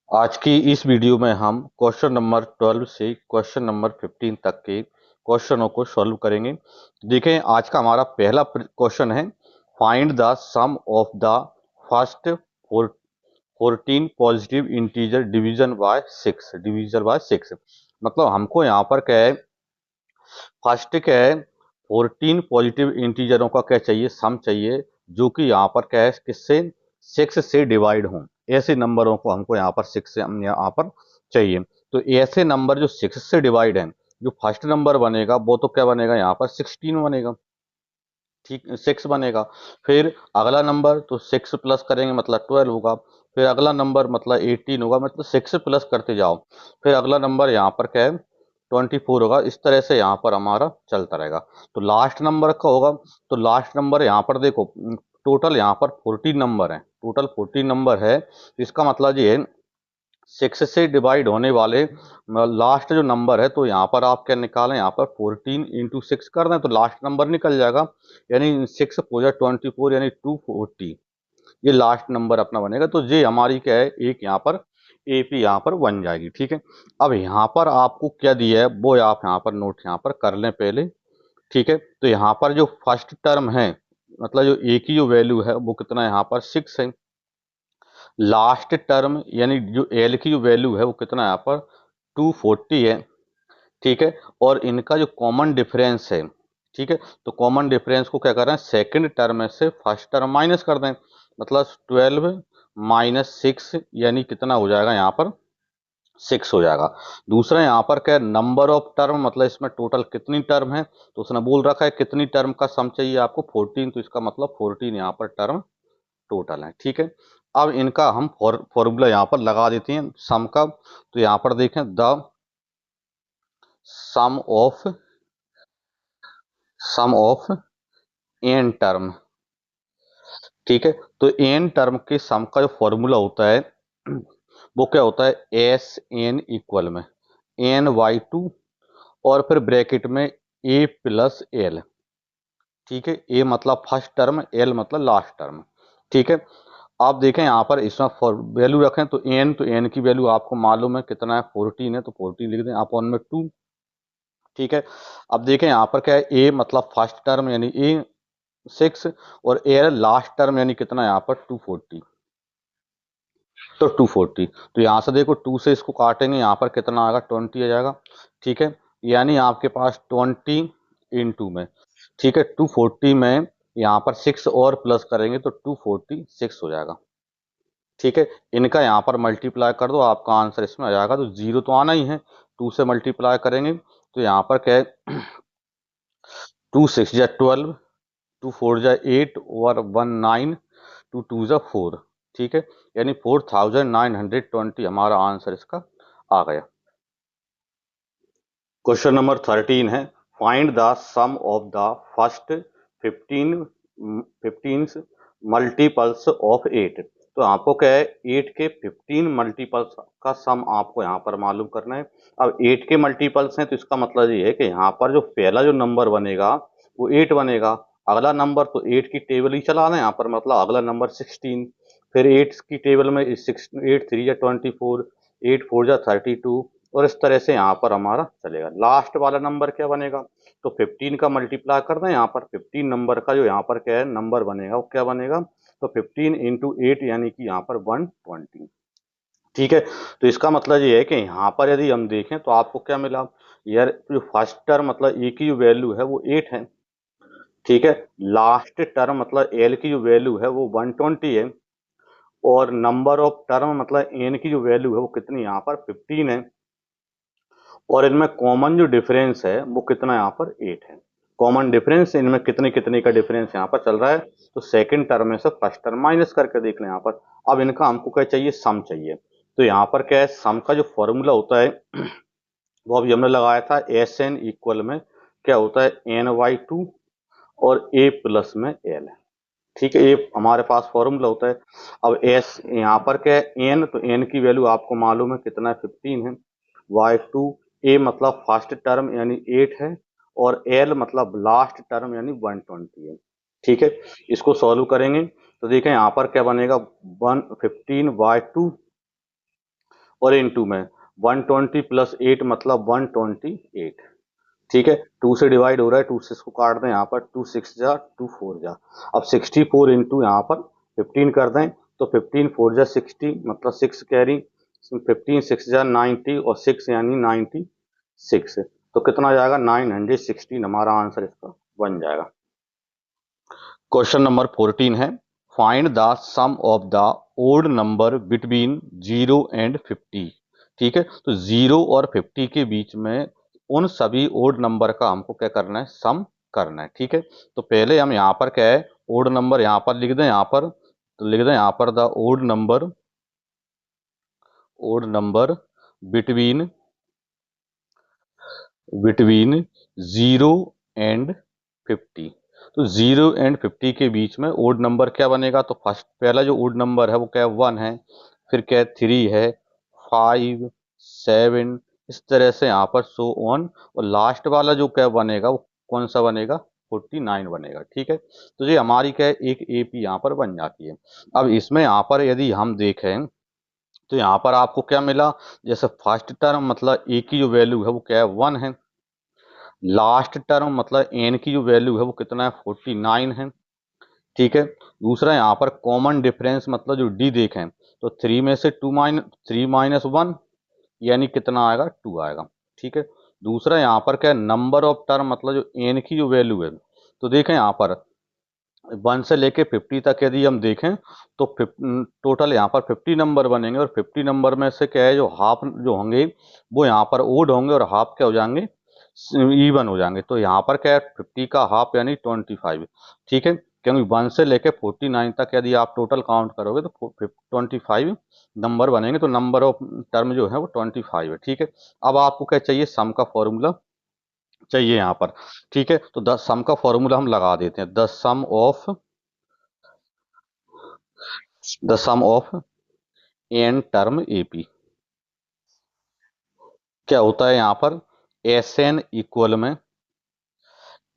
आज की इस वीडियो में हम क्वेश्चन नंबर 12 से क्वेश्चन नंबर 15 तक के क्वेश्चनों को सॉल्व करेंगे। देखें, आज का हमारा पहला क्वेश्चन है, find the sum of the first 14 positive integer division by 6। मतलब हमको यहाँ पर क्या है, फर्स्ट क्या है, 14 पॉजिटिव इंटीजरों का क्या चाहिए, सम चाहिए, जो कि यहाँ पर क्या है, किससे, 6 से डिवाइड हों। ऐसे नंबरों को हमको यहाँ पर 6 से हम यहाँ पर चाहिए। तो ऐसे नंबर जो 6 से डिवाइड हैं, जो फर्स्ट नंबर बनेगा वो तो क्या बनेगा, यहाँ पर 16 बनेगा। ठीक, 6 बनेगा। फिर अगला नंबर तो 6 प्लस करेंगे मतलब 12 होगा। फिर अगला नंबर मतलब 18 होगा, मतलब 6 प्लस करते जाओ। फिर अगला नंबर यहाँ पर क्या है, 24 होगा। इस तरह से यहाँ पर हमारा चलता रहेगा। तो लास्ट नंबर का होगा, तो लास्ट नंबर यहाँ पर देखो, टोटल यहाँ पर 14 नंबर है, टोटल 14 नंबर है। तो इसका मतलब ये है, 6 से डिवाइड होने वाले लास्ट जो नंबर है, तो यहाँ पर आप क्या निकालें, यहाँ पर 14 इंटू 6 कर दें तो लास्ट नंबर निकल जाएगा। यानी 6 फोर 24, यानी 240, ये लास्ट नंबर अपना बनेगा। तो ये हमारी क्या है, एक यहाँ पर एपी यहाँ पर बन जाएगी। ठीक है, अब यहाँ पर आपको क्या दिया है वो आप यहाँ पर नोट यहाँ पर कर लें पहले। ठीक है, तो यहाँ पर जो फर्स्ट टर्म है, मतलब जो ए की जो वैल्यू है वो कितना है, यहाँ पर 6 है। लास्ट टर्म यानी जो एल की जो वैल्यू है वो कितना है, यहाँ पर 240 है। ठीक है, और इनका जो कॉमन डिफरेंस है, ठीक है, तो कॉमन डिफरेंस को क्या कर रहे हैं, सेकंड टर्म में से फर्स्ट टर्म माइनस कर दें। मतलब 12 माइनस 6 यानी कितना हो जाएगा, यहाँ पर 6 हो जाएगा। दूसरा यहाँ पर क्या, नंबर ऑफ टर्म, मतलब इसमें टोटल कितनी टर्म है, तो उसने बोल रखा है कितनी टर्म का सम चाहिए आपको, 14, तो इसका मतलब 14 यहाँ पर टर्म टोटल है। ठीक है, अब इनका हम फॉर्मूला यहाँ पर लगा देते हैं सम का। तो यहाँ पर देखें, the sum of sum of n term. ठीक है, तो एन टर्म के सम का जो फॉर्मूला होता है वो क्या होता है, एस एन इक्वल में एन वाई टू, और फिर ब्रैकेट में ए प्लस एल। ठीक है, ए मतलब फर्स्ट टर्म, एल मतलब लास्ट टर्म। ठीक है, आप देखें यहाँ पर इसमें वैल्यू रखें, तो एन की वैल्यू आपको मालूम है कितना है, 14 है, तो 14 लिख दें अपॉन में 2। ठीक है, अब देखें यहाँ पर क्या है, ए मतलब फर्स्ट टर्म यानी ए 6, और ए लास्ट टर्म यानी कितना है, यहाँ पर 240, तो 240। तो यहाँ से देखो 2 से इसको काटेंगे, यहाँ पर कितना आएगा, 20 आ जाएगा। ठीक है, यानी आपके पास 20 इंटू में, ठीक है, 240 में यहाँ पर 6 और प्लस करेंगे तो 246 हो जाएगा। ठीक है, इनका यहाँ पर मल्टीप्लाई कर दो, आपका आंसर इसमें आ जाएगा। तो जीरो तो आना ही है, 2 से मल्टीप्लाई करेंगे तो यहाँ पर क्या है, 2 6 जा 12, 2 4 जा 8, और 19, 2 2 जा 4। ठीक है, यानी 4920 हमारा आंसर इसका आ गया। क्वेश्चन नंबर 13 है, find the sum of the first 15 15 multiples of 8। तो आपको क्या है, 8 के 15 मल्टीपल्स का सम आपको यहाँ पर मालूम करना है। अब 8 के मल्टीपल्स हैं, तो इसका मतलब ये है कि यहाँ पर जो पहला जो नंबर बनेगा वो 8 बनेगा। अगला नंबर तो 8 की टेबल ही चला ना यहाँ पर, मतलब अगला नंबर 16। फिर 8 की टेबल में 6, 8 3 जा 24, 8 4 जा 32, और इस तरह से यहाँ पर हमारा चलेगा। लास्ट वाला नंबर क्या बनेगा, तो 15 का मल्टीप्लाई कर दें, यहाँ पर 15 नंबर का जो यहाँ पर क्या है नंबर बनेगा वो क्या बनेगा, तो 15 इंटू 8 यानी कि यहाँ पर 120। ठीक है, तो इसका मतलब ये है कि यहाँ पर यदि हम देखें तो आपको क्या मिला यार, जो फर्स्ट टर्म मतलब ए की जो वैल्यू है वो 8 है। ठीक है, लास्ट टर्म मतलब एल की जो वैल्यू है वो 120 है, और नंबर ऑफ टर्म मतलब एन की जो वैल्यू है वो कितनी यहाँ पर 15 है, और इनमें कॉमन जो डिफरेंस है वो कितना यहाँ पर 8 है। कॉमन डिफरेंस इनमें कितने कितने का डिफरेंस यहाँ पर चल रहा है, तो सेकंड टर्म में से फर्स्ट टर्म माइनस करके देख लें यहाँ पर। अब इनका हमको क्या चाहिए, सम चाहिए। तो यहाँ पर क्या है, सम का जो फॉर्मूला होता है वो अभी हमने लगाया था, एस एन इक्वल में क्या होता है, एन वाई टू, और ए प्लस में एल। ठीक है, ये हमारे पास फॉर्मूला होता है। अब एस यहाँ पर क्या है, एन, तो एन की वैल्यू आपको मालूम है कितना है, 15 है। वाई टू, ए मतलब फर्स्ट टर्म यानी 8 है, और एल मतलब लास्ट टर्म यानी 120 है। ठीक है, इसको सॉल्व करेंगे तो देखें यहाँ पर क्या बनेगा, 115 वाई टू और इनटू में 120 प्लस 8 मतलब 128। ठीक है, 2 से डिवाइड हो रहा है, 2 से इसको काट दें यहाँ पर, 2 6 जा 2 4 जा। अब 64 इंटू यहाँ पर 15 कर दें तो 15 4 जा 60 मतलब 6 कैरी, 15 6 जा 90 और 6 यानी 96। तो कितना आ जाएगा 916, हमारा आंसर इसका बन जाएगा। क्वेश्चन नंबर 14 है, find the sum of the odd number between 0 and 50। ठीक है, तो 0 और 50 के बीच में उन सभी ओड नंबर का हमको क्या करना है, सम करना है। ठीक है, तो पहले हम यहाँ पर क्या है, ओड नंबर यहाँ पर लिख दें, यहाँ पर तो लिख दें यहाँ पर the odd number between 0 and 50। तो 0 एंड 50 के बीच में ओड नंबर क्या बनेगा, तो फर्स्ट पहला जो ओड नंबर है वो क्या है 1 है, फिर क्या है 3 है, 5 7, इस तरह से यहाँ पर सो ऑन, और लास्ट वाला जो क्या बनेगा वो कौन सा बनेगा, 49 बनेगा। ठीक है, तो ये हमारी क्या है एक एपी यहाँ पर बन जाती है। अब इसमें यहाँ पर यदि हम देखें तो यहाँ पर आपको क्या मिला, जैसे फर्स्ट टर्म मतलब ए की जो वैल्यू है वो क्या है 1 है, लास्ट टर्म मतलब एन की जो वैल्यू है वो कितना है 49 है। ठीक है, दूसरा यहाँ पर कॉमन डिफरेंस मतलब जो डी देखें तो 3 में से 3 माइनस 1 यानी कितना आएगा 2 आएगा। ठीक है, दूसरा यहाँ पर क्या है नंबर ऑफ टर्म मतलब जो एन की जो वैल्यू है, तो देखें यहाँ पर 1 से लेके 50 तक यदि हम देखें तो टोटल यहाँ पर 50 नंबर बनेंगे, और 50 नंबर में से क्या है जो हाफ जो होंगे वो यहाँ पर ओड होंगे और हाफ क्या हो जाएंगे, इवन हो जाएंगे। तो यहाँ पर क्या है 50 का हाफ यानी 25। ठीक है, क्योंकि 1 से लेके 49 तक यदि आप टोटल काउंट करोगे तो 25 नंबर बनेंगे, तो नंबर ऑफ टर्म जो है वो 25 है। ठीक है, अब आपको क्या चाहिए, सम का फॉर्मूला चाहिए यहाँ पर। ठीक है, तो द सम का फॉर्मूला हम लगा देते हैं, the sum of n term AP क्या होता है यहाँ पर, एस एन इक्वल में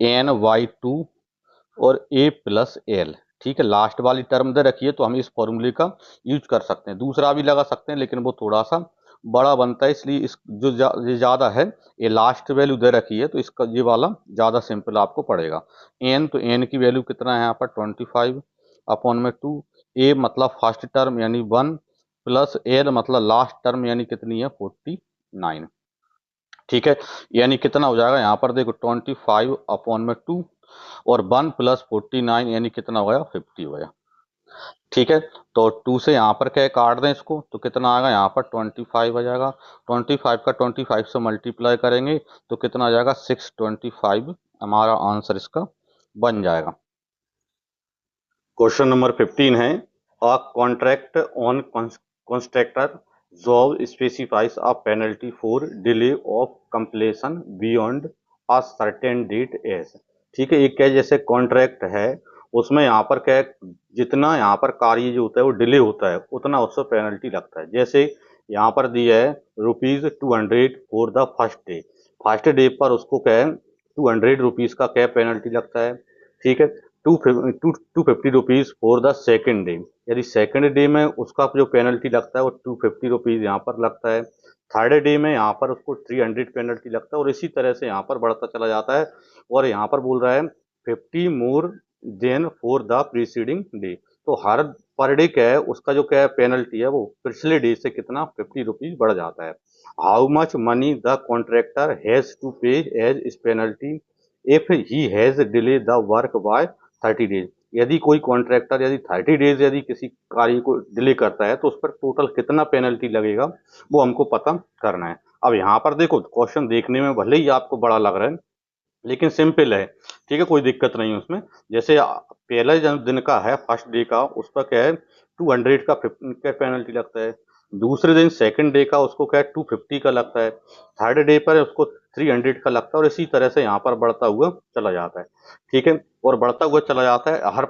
एन बाई 2 और ए प्लस एल। ठीक है, लास्ट वाली टर्म दे रखी है तो हम इस फॉर्मूले का यूज कर सकते हैं, दूसरा भी लगा सकते हैं लेकिन वो थोड़ा सा बड़ा बनता है, इसलिए इस जो ये ज्यादा है, ये लास्ट वैल्यू दे रखी है तो इसका ये वाला ज्यादा सिंपल आपको पड़ेगा। एन तो एन की वैल्यू कितना है यहाँ पर 25 अपॉन में 2, ए मतलब फर्स्ट टर्म यानी 1 प्लस एल मतलब लास्ट टर्म यानी कितनी है 49। ठीक है, यानी कितना हो जाएगा यहाँ पर देखो 25 अपॉन में 2 और 1 प्लस 49 यानी कितना हो गया 50 हो गया। ठीक है, तो 2 से यहाँ पर क्या है, काट दें इसको तो कितना आएगा यहाँ पर 25 आ जाएगा, 25 का 25 से मल्टीप्लाई करेंगे तो कितना आ जाएगा 625, हमारा आंसर इसका बन जाएगा। क्वेश्चन नंबर 15 है, a contract on constructor job specifies a penalty for delay of completion beyond a certain date as. ठीक है, एक क्या है, जैसे कॉन्ट्रैक्ट है उसमें यहाँ पर क्या है, जितना यहाँ पर कार्य जो होता है वो डिले होता है उतना उससे पेनल्टी लगता है। जैसे यहाँ पर दिया है ₹200 फॉर द फर्स्ट डे पर उसको क्या है ₹200 का क्या पेनल्टी लगता है। ठीक है, ₹250 फॉर द सेकेंड डे, यदि सेकेंड डे में उसका जो पेनल्टी लगता है वो ₹250 यहाँ पर लगता है। थर्ड डे में यहाँ पर उसको 300 पेनल्टी लगता है, और इसी तरह से यहाँ पर बढ़ता चला जाता है। और यहाँ पर बोल रहा है 50 more than for the preceding day, तो हर पर डे क्या है उसका जो क्या है पेनल्टी है वो पिछले डे से कितना ₹50 बढ़ जाता है। How much money the contractor has to pay as इस penalty if he has delay the work by 30 days. यदि कोई कॉन्ट्रैक्टर यदि 30 डेज यदि किसी कार्य को डिले करता है तो उस पर टोटल कितना पेनल्टी लगेगा वो हमको पता करना है। अब यहाँ पर देखो क्वेश्चन देखने में भले ही आपको बड़ा लग रहा है लेकिन सिंपल है। ठीक है, कोई दिक्कत नहीं है उसमें। जैसे पहला दिन का है फर्स्ट डे का, उस पर क्या है 200 का पेनल्टी लगता है। दूसरे दिन सेकंड डे का उसको क्या है 250 का लगता है। थर्ड डे पर उसको 300 का लगता है, और इसी तरह से यहाँ पर बढ़ता हुआ चला जाता है। ठीक है, और बढ़ता हुआ चला जाता है हर,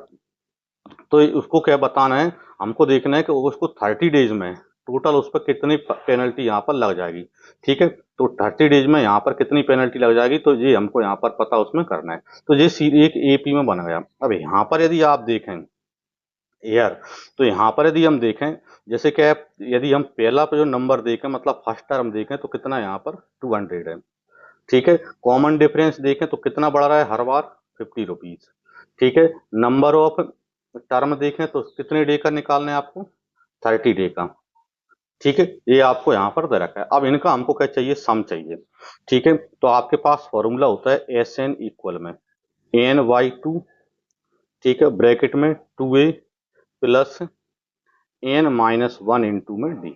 तो उसको क्या बताना है, हमको देखना है कि उसको 30 डेज में टोटल उस पर कितनी पेनल्टी यहाँ पर लग जाएगी। ठीक है, तो 30 डेज में यहाँ पर कितनी पेनल्टी लग जाएगी तो ये हमको यहाँ पर पता उसमें करना है। तो ये एक एपी में बन गया। अब यहाँ पर यदि आप देखें एयर। तो यहाँ पर यदि हम देखें, जैसे कि यदि हम पहला पे जो नंबर देखें, मतलब फर्स्ट टर्म देखें, तो कितना यहाँ पर 200 है। ठीक है। कॉमन डिफरेंस देखें तो कितना बढ़ रहा है हर बार, 50 रुपीज। ठीक है। नंबर ऑफ टर्म देखें तो कितने डे का निकालना है आपको, 30 डे का। ठीक है। ये आपको यहाँ पर दे रखा है। अब इनका हमको क्या चाहिए, सम चाहिए। ठीक है। तो आपके पास फॉर्मूला होता है एस एन इक्वल में n/2, ठीक है, ब्रैकेट में 2a प्लस n-1 इंटू में d।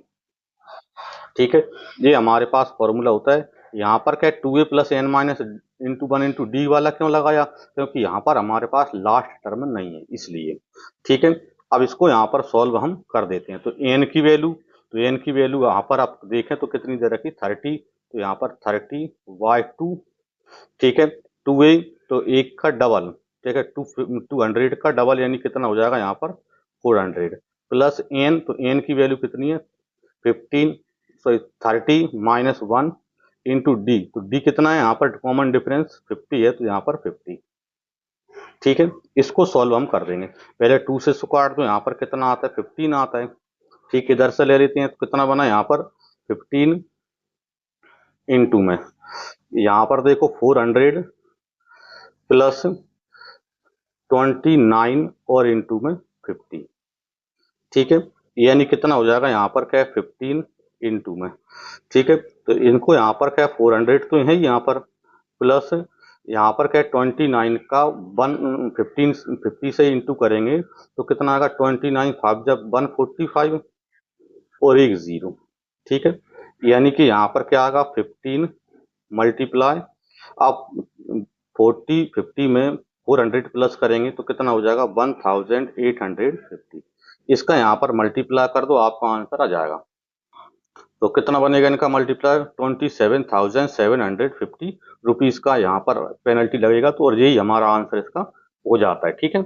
ठीक है। ये हमारे पास फॉर्मूला होता है। यहाँ पर क्या 2a plus n-1 into D वाला क्यों लगाया, क्योंकि यहाँ पर हमारे पास लास्ट टर्म नहीं है, इसलिए। ठीक है। अब इसको यहाँ पर सॉल्व हम कर देते हैं। तो n की वैल्यू यहाँ पर आप देखें तो कितनी दे रखी, 30। तो यहाँ पर 30/2। ठीक है। 2a तो एक का डबल, ठीक है, 200 का डबल यानी कितना हो जाएगा यहाँ पर 400 प्लस n। तो n की वैल्यू कितनी है 15, सॉरी 30-1 इंटू डी। तो डी कितना है यहाँ पर, कॉमन डिफरेंस 50 है, तो यहाँ पर 50। ठीक है। इसको सॉल्व हम कर देंगे। पहले 2 से इसको काट दो, यहाँ पर कितना आता है 15 आता है। ठीक है। इधर से ले लेते हैं तो कितना बना यहाँ पर 15 इंटू में, यहाँ पर देखो 400 प्लस 29 और इंटू में 50। ठीक है। यानी कितना हो जाएगा यहाँ पर क्या है 15 इंटू में। ठीक है। तो इनको यहाँ पर क्या 400 तो है यहाँ पर, प्लस यहाँ पर क्या 29 का 50 से इंटू करेंगे तो कितना आएगा 29 5 जब 145 और एक जीरो। ठीक है। यानी कि यहाँ पर क्या आएगा 15 मल्टीप्लाई, आप 50 में 400 प्लस करेंगे तो कितना हो जाएगा 1850। इसका यहाँ पर मल्टीप्लाई कर दो, आपका आंसर आ जाएगा। तो कितना बनेगा इनका मल्टीप्लाई, 27,750 रुपीज का यहाँ पर पेनल्टी लगेगा। तो और यही हमारा आंसर इसका हो जाता है। ठीक है।